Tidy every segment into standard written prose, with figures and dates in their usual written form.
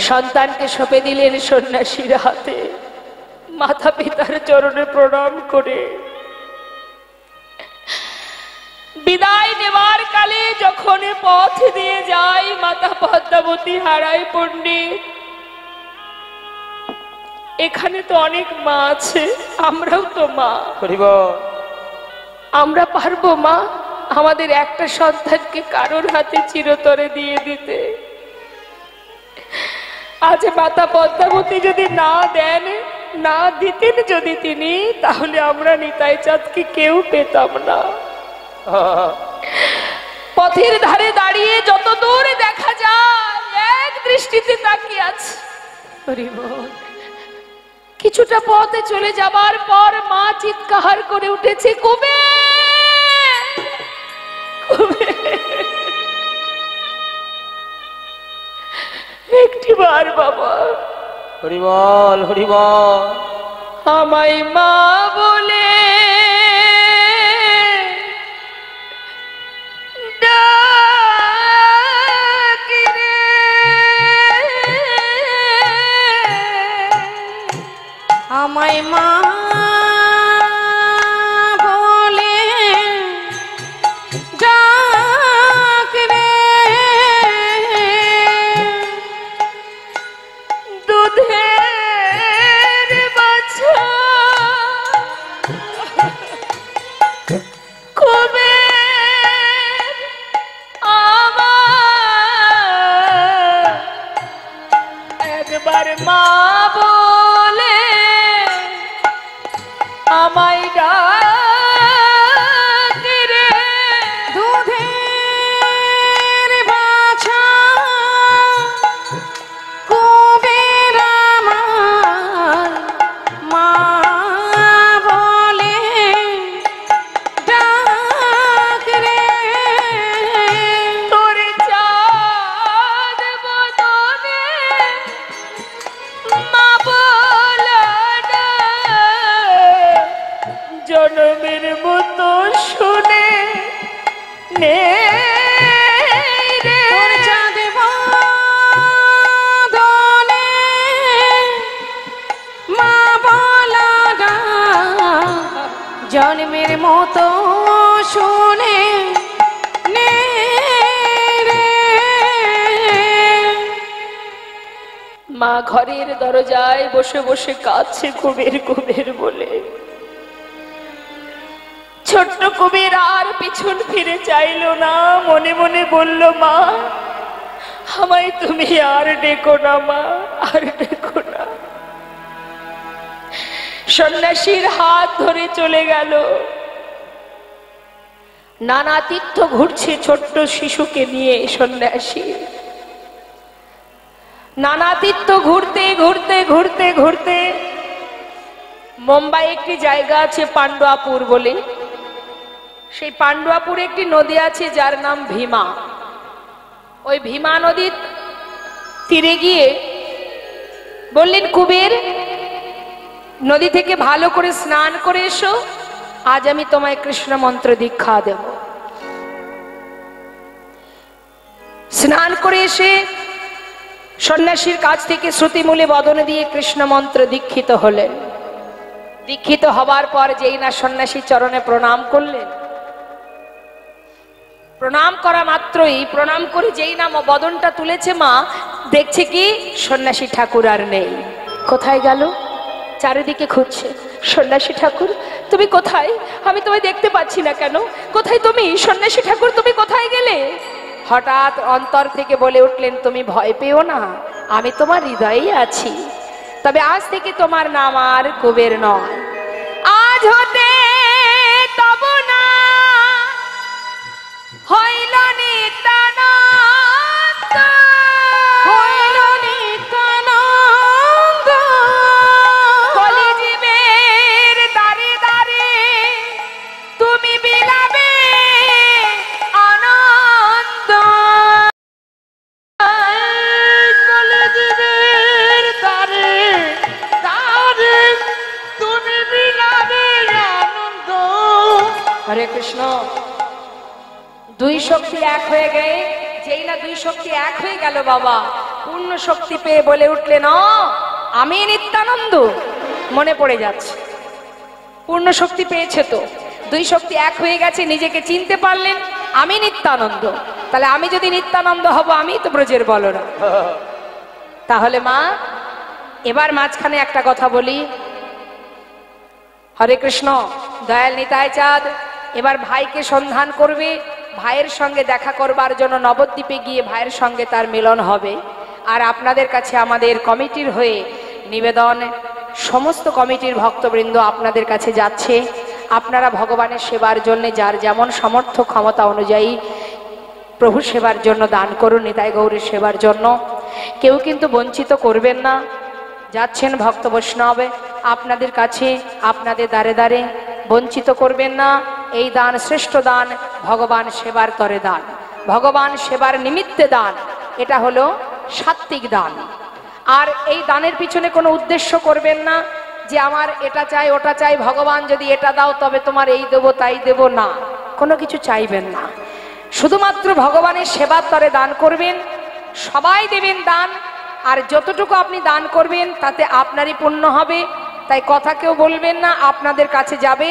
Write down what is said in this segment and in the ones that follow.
সন্তানকে সঁপে দিলেন সন্ন্যাসীর হাতে। মাতা পিতার চরণে প্রণাম করে বিদায় নেবার কালে যখন পথ দিয়ে যায় মাতা পদ্মাবতী হারায় পণ্ডিত, এখানে তো অনেক মা আছে, আমরাও তো মা, আমরা পারবো মা আমাদের একটা সন্তানকে কারোর হাতে চিরতরে দিয়ে দিতে? আজ মাতা পদ্মাবতী যদি না দেন, না দিতেন যদি তিনি, তাহলে আমরা নিতাই চাঁদকে কেউ পেতাম না। পথের ধারে দাঁড়িয়ে যত দূর দেখা যায় এক দৃষ্টিতে তাকিয়ে আছে। কিছুটা পথে চলে যাবার পর মা চিৎকার করে উঠেছে, কুবের, কুবের। একটি বার বাবা, হরিবল হরিবল, আমায় মা বলে আমায় মা বলে ডাক রে, দুধের বাছা কুবের আমার, একবার মা বলে আমায় ডাক রে, দুধের বাছা কুবের আমার, মা বলে ডাক রে। তোর চাঁদ বদনে মা বলা জনমের মতো শুনে নে রে, তোর চাঁদ বদনে মা বলা ডাক জন্মের মতো শুনে নে রে। মা ঘরের দরজায় বসে বসে কাঁদছে কুবের কুবের বলে। ছোট্ট কুবের আর পিছন ফিরে চাইল না, মনে মনে বলল, মা আমায় তুমি আর ডেকো না মা, আর ডেকো না। সন্ন্যাসীর হাত ধরে চলে গেল। নানা তীর্থ ঘুরছে ছোট্ট শিশুকে নিয়ে সন্ন্যাসী। নানা তীর্থ ঘুরতে ঘুরতে ঘুরতে ঘুরতে মুম্বাই একটি জায়গা আছে পান্ডুয়াপুর বলে, সেই পান্ডুয়াপুরে একটি নদী আছে যার নাম ভীমা। ওই ভীমা নদীর তীরে গিয়ে বললেন, কুবের নদী থেকে ভালো করে স্নান করে এসো, আজ আমি তোমায় কৃষ্ণ মন্ত্র দীক্ষা দেব। স্নান করে এসে সন্ন্যাসীর কাছ থেকে শ্রুতিমূলে বদনে দিয়ে কৃষ্ণ মন্ত্র দীক্ষিত হলেন। দীক্ষিত হবার পর যেই না সন্ন্যাসী চরণে প্রণাম করলেন, প্রণাম করা মাত্রই, প্রণাম করে যেই না বদনটা তুলেছে মা, দেখছে কি সন্ন্যাসী ঠাকুর আর নেই। কোথায় গেল? চারিদিকে খুঁজছে, সন্ন্যাসী ঠাকুর তুমি কোথায়? আমি তোমায় দেখতে পাচ্ছি না কেন? কোথায় তুমি সন্ন্যাসী ঠাকুর, তুমি কোথায় গেলে? হঠাৎ অন্তর থেকে বলে উঠলেন, তুমি ভয় পেও না, আমি তোমার হৃদয়েই আছি। তবে আজ থেকে তোমার নাম আর কুবের নয়, আজ হতে তব না হইল নিত্যানন্দ, হইল নিত্যানন্দ, কলিজীবের দাঁড়ে দাঁড়ে তুমি বিলাবে আনন্দ, কলিজীবের দাঁড়ে দাঁড়ে তুমি বিলাবে আনন্দ। হরে কৃষ্ণ। দুই শক্তি এক হয়ে গেলে, যেই না দুই শক্তি এক হয়ে গেল বাবা, পূর্ণ শক্তি পেয়ে বলে উঠলেন, আমি নিত্যানন্দ। মনে পড়ে যাচ্ছে, পূর্ণ শক্তি পেয়েছে তো, দুই শক্তি এক হয়ে গেছে, নিজেকে চিনতে পারলেন, আমি নিত্যানন্দ। তাহলে আমি যদি নিত্যানন্দ হব, আমি তো ব্রজের বলরাম। তাহলে মা, এবার মাঝখানে একটা কথা বলি। হরে কৃষ্ণ, দয়াল নিতাই চাঁদ এবার ভাইকে সন্ধান করবে, ভাইয়ের সঙ্গে দেখা করবার জন্য নবদ্বীপে গিয়ে ভাইয়ের সঙ্গে তার মিলন হবে। আর আপনাদের কাছে আমাদের কমিটির হয়ে নিবেদন, সমস্ত কমিটির ভক্তবৃন্দ আপনাদের কাছে যাচ্ছে, আপনারা ভগবানের সেবার জন্য যার যেমন সামর্থ্য ক্ষমতা অনুযায়ী প্রভু সেবার জন্য দান করুন, নিতাই গৌরীর সেবার জন্য। কেউ কিন্তু বঞ্চিত করবেন না। যাচ্ছেন ভক্ত বৈষ্ণব আপনাদের কাছে, আপনাদের দ্বারে দ্বারে, বঞ্চিত করবেন না। এই দান শ্রেষ্ঠ দান, ভগবান সেবার তরে দান, ভগবান সেবার নিমিত্তে দান। এটা হলো সাত্ত্বিক দান। আর এই দানের পিছনে কোনো উদ্দেশ্য করবেন না যে আমার এটা চাই ওটা চাই, ভগবান যদি এটা দাও তবে তোমার এই দেবো তাই দেবো, না, কোনো কিছু চাইবেন না। শুধুমাত্র ভগবানের সেবার তরে দান করবেন, সবাই দেবেন দান। আর যতটুকু আপনি দান করবেন তাতে আপনারই পুণ্য হবে। তাই কথা কেউ বলবেন না, আপনাদের কাছে যাবে,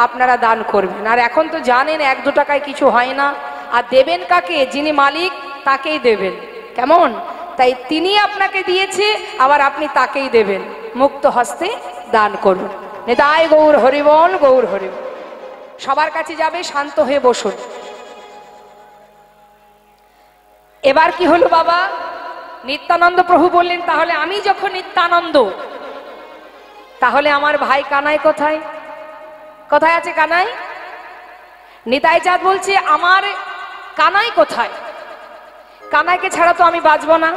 আপনারা দান করবেন। আর এখন তো জানেন 1-2 টাকায় কিছু হয় না। আর দেবেন কাকে? যিনি মালিক তাকেই দেবেন। কেমন? তাই তিনি আপনাকে দিয়েছে, আবার আপনি তাকেই দেবেন। মুক্ত হস্তে দান করুন। নিতাই গৌর হরিবল, গৌর হরিবল। সবার কাছে যাবে, শান্ত হয়ে বসুন। এবার কি হলো বাবা? নিত্যানন্দ প্রভু বললেন, তাহলে আমি যখন নিত্যানন্দ, তাহলে আমার ভাই কানাই কোথায়? কোথায় আছে কানাই? নিতাই চাঁদ বলছে, আমার কানাই কোথায়? কানাইকে ছাড়া তো আমি বাঁচবো না।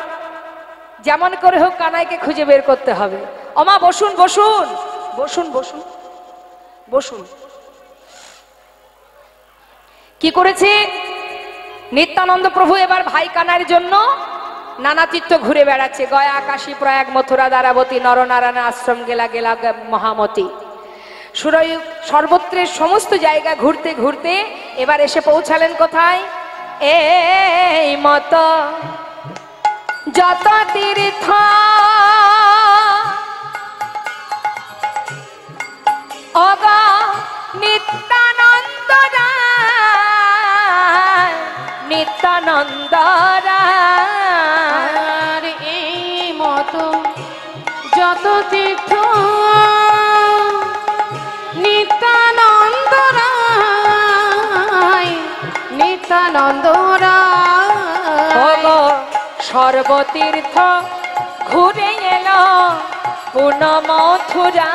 যেমন করে হোক কানাইকে খুঁজে বের করতে হবে। ওমা বসুন বসুন বসুন বসুন বসুন। কি করেছে নিত্যানন্দ প্রভু? এবার ভাই কানাইয়ের জন্য নানা তীর্থ ঘুরে বেড়াচ্ছে। গয়া, কাশী, প্রয়াগ, মথুরা, দ্বারাবতী, নরনারায়ণ আশ্রম, গেলা গেলা মহামতি, সুরয়ু, সর্বত্রের সমস্ত জায়গা ঘুরতে ঘুরতে এবার এসে পৌঁছালেন কোথায়? এই মতো যত তীর্থ অগা নিত্যানন্দ রায়, নিত্যানন্দ রায়। এই মতো যত তীর্থ নিত্যানন্দ রায়, নিত্যানন্দ রায়। সর্বতীর্থ ঘুরে এলো পুনঃ মথুরায়,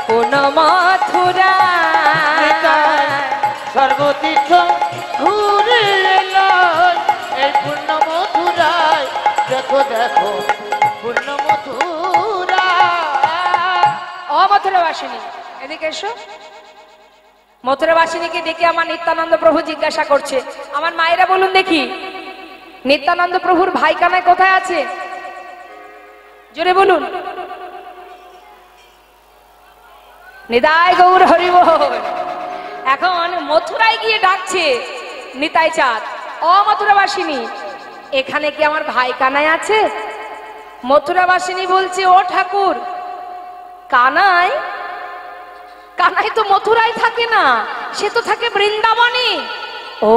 পুনঃ মথুরায়। সর্বতীর্থ ঘুরে এলো এই পূর্ণ মথুরায়, দেখো দেখো পূর্ণ মথুরা। ও মথুরাবাসিনী, এদিকে এসো। মথুরাবাসিনীকে ডেকে আমার নিত্যানন্দ প্রভু জিজ্ঞাসা করছে, আমার মায়েরা বলুন দেখি, নিত্যানন্দ প্রভুর ভাই কানাই কোথায় আছে? জোরে বলুন। নিতাই গৌর হরিবল। এখন মথুরায় গিয়ে ডাকছে নিতাই চাঁদ, ও মথুরাবাসিনী, এখানে কি আমার ভাই কানাই আছে? মথুরাবাসিনী বলছে, ও ঠাকুর, কানাই? কানাই তো মথুরায় থাকে না, সে তো থাকে বৃন্দাবনে। ও,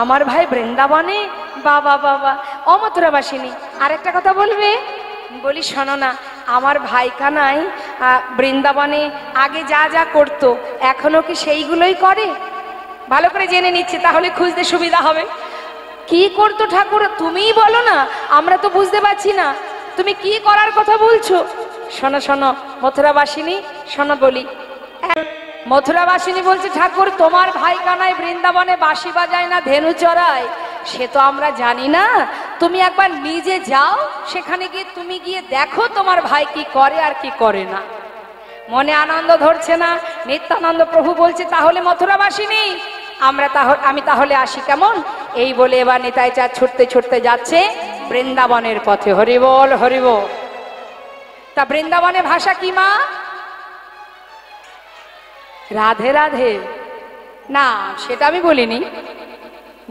আমার ভাই বৃন্দাবনে? বাবা বাবা। ও মথুরাবাসিনী, আরেকটা কথা বলবে? বলি শোনো না, আমার ভাই কানাই বৃন্দাবনে আগে যা যা করতো এখনো কি সেইগুলোই করে? ভালো করে জেনে নিচ্ছে, তাহলে খুঁজতে সুবিধা হবে। কি করতো ঠাকুর তুমিই বলো না, আমরা তো বুঝতে পারছি না তুমি কি করার কথা বলছো। শোনো শোনো মথুরাবাসিনী, শোনো বলি। মথুরাবাসিনী বলছে, ঠাকুর তোমার ভাই কানাই বৃন্দাবনে বাঁশি বাজায় না ধেনু চড়ায়, সে তো আমরা জানি না। তুমি একবার নিজে যাও, সেখানে গিয়ে তুমি গিয়ে দেখো তোমার ভাই কি করে আর কি করে না। মনে আনন্দ ধরছে না। নিত্যানন্দ প্রভু বলছে, তাহলে মথুরাবাসিনী আমি তাহলে আসি, কেমন? এই বলে এবার নিতাই চাঁদ ছুটতে ছুটতে যাচ্ছে বৃন্দাবনের পথে। হরিবল হরিবল। তা বৃন্দাবনের ভাষা কি মা? রাধে রাধে? না, সেটা আমি বলিনি।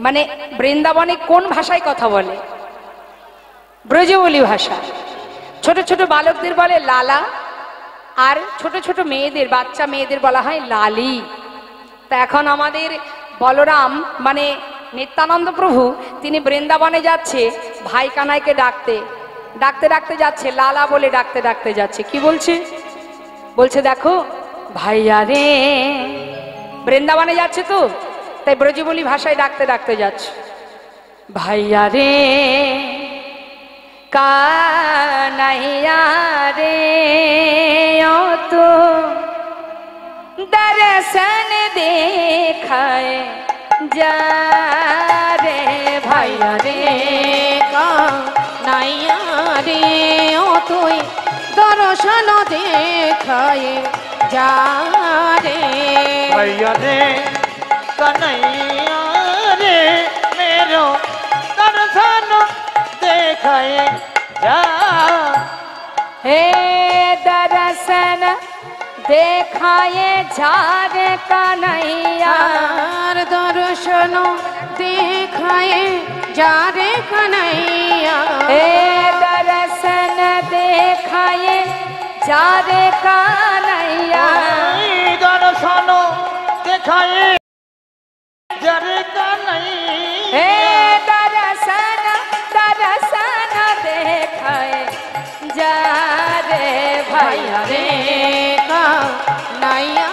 মানে বৃন্দাবনে কোন ভাষায় কথা বলে? ব্রজবুলি ভাষা। ছোট ছোট বালকদের বলে লালা, আর ছোট ছোট মেয়েদের, বাচ্চা মেয়েদের বলা হয় লালি। তা এখন আমাদের বলরাম মানে নিত্যানন্দ প্রভু তিনি বৃন্দাবনে যাচ্ছে ভাই কানাইকে ডাকতে ডাকতে ডাকতে যাচ্ছে, লালা বলে ডাকতে ডাকতে যাচ্ছে। কি বলছে? বলছে দেখো ভাইয়া রে, বৃন্দাবনে যাচ্ছে তো, তাই ব্রজবুলি ভাষায় ডাকতে ডাকতে যাচ্ছে, ভাইয়া রে কানাইয়া রে ও তো दर्शन देखाए जा रे भैया रे কানাইয়া রে ও তুই দর্শন দেখায়ে যা রে भैया रे कन्हैया रे मेरो दर्शन देखाए जा। हे दर्शन देखाए जा रे कन्हैया, আর দর্শন দেখায়ে যা রে কানাইয়া हे दर्शन देखाए जा रे कन्हैया, दर्शन देखाए जरे कन्हैया, हे दर्शन दर्शन देखाए जा रे भैया रे কানাইয়া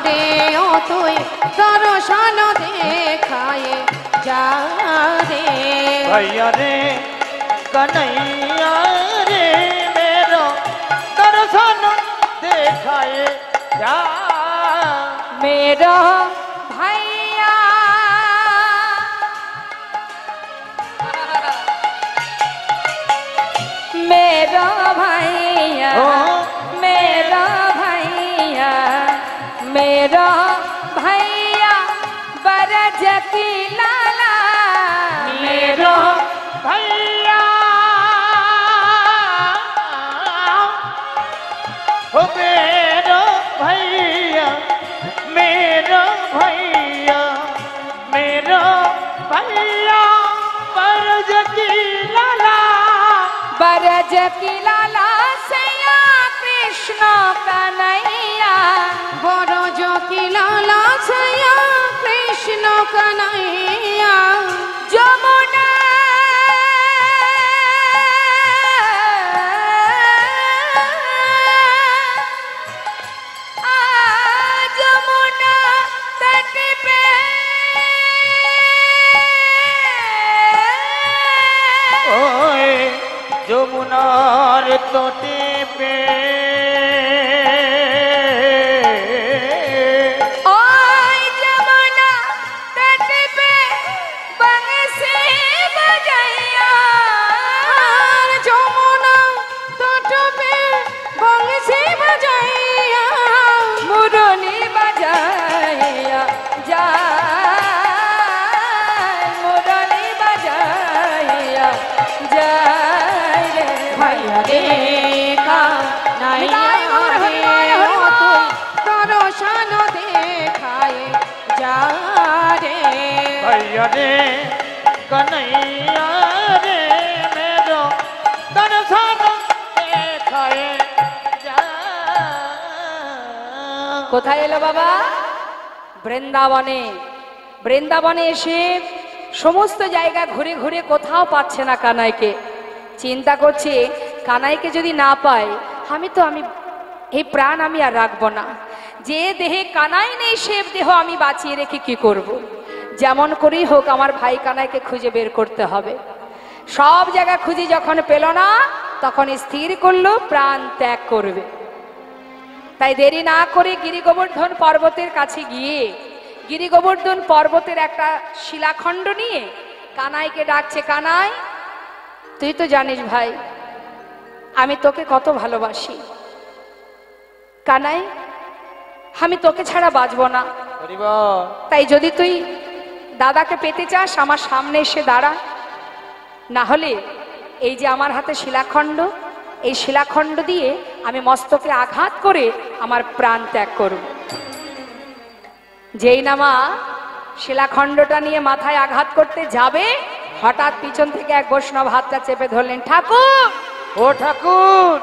রে ও তুই দর্শন দেখায়ে যা রে भैया रे कन्हैया रे मेरो दर्शन देखाए जा। मेरा भैया मेरा भैया मेरा भैया मेरा भैया बरज की लाला, मेरो भैया हो मेरो भैया, मेरो भैया, मेरो भैया बरज की लाला, बरज की लाला सैया कृष्ण कन्हैया, বড় জ্যোতি লালা ছায়া কৃষ্ণ কানাইয়া যমুনা যমুনা तट पे ओए যমুনার তটে पे ओय जमुना तट पे बंसी बजैया, আর যমুনা তটে বংশী বাজাইয়া मुरली बजाया जाय, मुरली बजाया जाय रे भैया रे কানাইয়া রে ও তুই দর্শন দেখায়ে যা রে भैया रे कन्हैया रे मेरो दर्शन देखाए जा। কোথায় এলো বাবা? বৃন্দাবনে। বৃন্দাবনে এসে সমস্ত জায়গা ঘুরে ঘুরে কোথাও পাচ্ছে না কানাইকে। চিন্তা করছে কানাইকে যদি না পাই আমি এই প্রাণ আমি আর রাখবো না। যে দেহে কানাই নেই সে দেহ আমি বাঁচিয়ে রেখে কি করব। যেমন করেই হোক আমার ভাই কানাইকে খুঁজে বের করতে হবে। সব জায়গা খুঁজে যখন পেল না তখন স্থির করলো প্রাণ ত্যাগ করবে। তাই দেরি না করে গিরি গোবর্ধন পর্বতের কাছে গিয়ে গিরি গোবর্ধন পর্বতের একটা শিলাখণ্ড নিয়ে কানাইকে ডাকছে, কানাই তুই তো জানিস ভাই আমি তোকে কত ভালোবাসি, কানাই আমি তোকে ছাড়া বাঁচবো না, তাই যদি তুই দাদাকে পেতে চাস আমার সামনে এসে দাঁড়া, না হলে এই যে আমার হাতে শিলাখণ্ড, এই শিলাখণ্ড দিয়ে আমি মস্তকে আঘাত করে আমার প্রাণ ত্যাগ করব। যেই না মা শিলাখণ্ডটা নিয়ে মাথায় আঘাত করতে যাবে, হঠাৎ পিছন থেকে এক বৈষ্ণব হাতটা চেপে ধরলেন। ঠাকুর, ও ঠাকুর,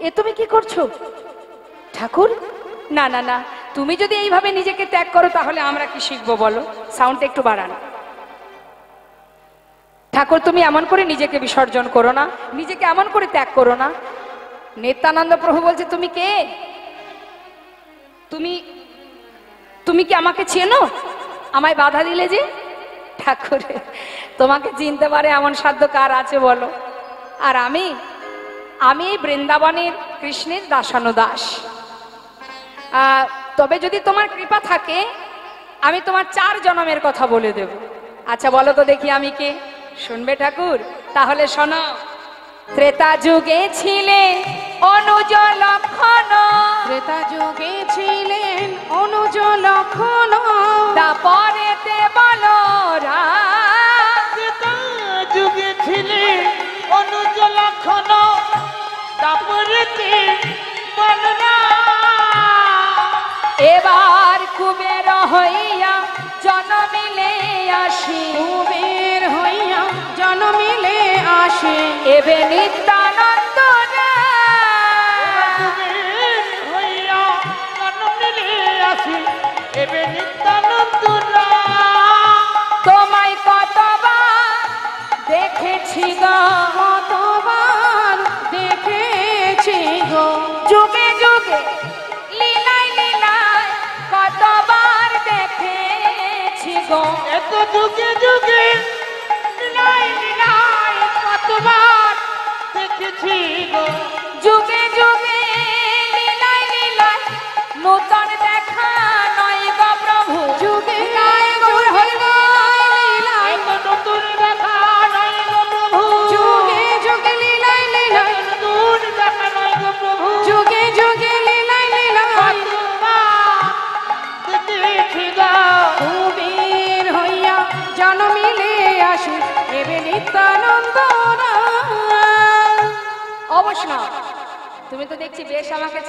এ তুমি কি করছো? ঠাকুর, না না না, তুমি যদি এইভাবে নিজেকে ত্যাগ করো তাহলে আমরা কি শিখবো বলো? সাউন্ড একটু বাড়ান। ঠাকুর, তুমি এমন করে নিজেকে বিসর্জন করো না, নিজেকে এমন করে ত্যাগ করো না। নিত্যানন্দ প্রভু বলছে, তুমি কে? তুমি কি আমাকে চেনো? আমায় বাধা দিলে যে? ঠাকুর, তোমাকে চিনতে পারে এমন সাধ্য কার আছে বলো? আর আমি বৃন্দাবনের কৃষ্ণের দাসানুদাস। তবে যদি তোমার কৃপা থাকে আমি তোমার 4 জন্মের কথা বলে দেব। আচ্ছা বলো তো দেখি আমি কে? শুনবে ঠাকুর? তাহলে শোনো। ত্রেতা যুগে ছিলেন অনুজ লক্ষণ, ত্রেতা যুগে ছিলেন অনুজ লক্ষণ, তারপরেতে বলো ত্রেতা যুগে ছিলেন অনুজ লক্ষণ, তারপরেতে বলরাম। এবার কুবের হইয়া জন্মিলে আসি, কুবের হইয়া জন্মিলে আসে, এবে নিত্যানন্দ হইয়া জন্মিলে আসি, এবে নিত্যানন্দ। তোমায় কতবার দেখেছি গো, কতবার দেখেছি গো, যুগে যুগে লীলায় লীলায় কতবার দেখেছি গো। এত যুগে যুগে লীলায় লীলায় কতবার দেখেছি গো। যুগে যুগে লীলায় লীলায় নূতন দেখা নয় গো প্রভু। যুগে যুগে লীলায়, এত নতুন দেখা নয় গো প্রভু। যুগে যুগে লীলায় লীলায়, নতুন দেখা নয় গো প্রভু। যুগে যুগে লীলায় লীলায়, কতবার দেখেছি গো। কুবের হইয়া জন্মিলে আসি, এবে নিত্যানন্দ। অবশ্য তুমি তো দেখছি বেশ আমাকে